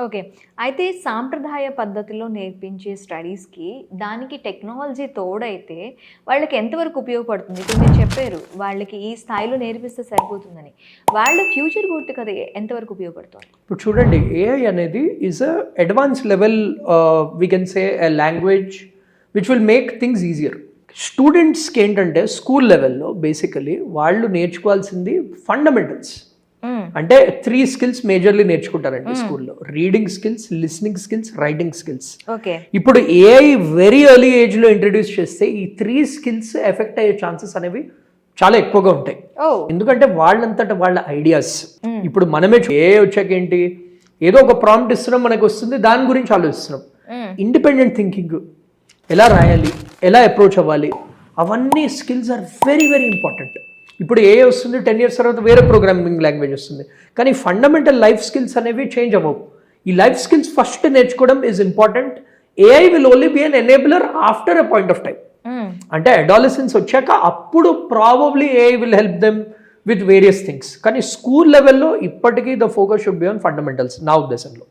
Okay. అయితే సాంప్రదాయ పద్ధతిలో నేర్పించే స్టడీస్‌కి, దానికి టెక్నాలజీ తోడైతే వాళ్ళకి ఎంతవరకు ఉపయోగపడుతుంది? ఇప్పుడు మీరు చెప్పారు, వాళ్ళకి ఈ స్థాయిలో నేర్పిస్తే సరిపోతుందని. వాళ్ళ ఫ్యూచర్ గుర్తుకు అది ఎంతవరకు ఉపయోగపడుతుంది? ఇప్పుడు చూడండి, ఏఐ అనేది is a advance level, we can say a language which will make things easier. స్టూడెంట్స్కి ఏంటంటే స్కూల్ లెవెల్లో బేసికలీ వాళ్ళు నేర్చుకోవాల్సింది ఫండమెంటల్స్. అంటే 3 స్కిల్స్ మేజర్లీ నేర్చుకుంటారండి స్కూల్లో: reading skills, listening skills, writing skills. ఇప్పుడు ఏఐ వెరీ ఎర్లీ ఏజ్ లో ఇంట్రడ్యూస్ చేస్తే ఈ 3 స్కిల్స్ ఎఫెక్ట్ అయ్యే ఛాన్సెస్ అనేవి చాలా ఎక్కువగా ఉంటాయి. ఎందుకంటే వాళ్ళంతట వాళ్ళ ఐడియాస్, ఇప్పుడు మనమే ఏఐ వచ్చాక ఏంటి, ఏదో ఒక ప్రాంప్ట్ ఇస్తున్నాం, మనకు వస్తుంది, దాని గురించి ఆలోచిస్తున్నాం. ఇండిపెండెంట్ థింకింగ్, ఎలా రాయాలి, ఎలా అప్రోచ్ అవ్వాలి, అవన్నీ skills are very very important. ఇప్పుడు ఏ వస్తుంది, 10 years తర్వాత వేరే ప్రోగ్రామింగ్ లాంగ్వేజ్ వస్తుంది, కానీ ఫండమెంటల్ లైఫ్ స్కిల్స్ అనేవి చేంజ్ అవ్వవు. ఈ లైఫ్ స్కిల్స్ ఫస్ట్ నేర్చుకోవడం is important. AI will only be an enabler after a point of time. అంటే అడాలసెన్స్ వచ్చాక అప్పుడు probably AI will help them with various things. కానీ స్కూల్ లెవెల్లో ఇప్పటికీ the focus should be on fundamentals నా ఉద్దేశంలో.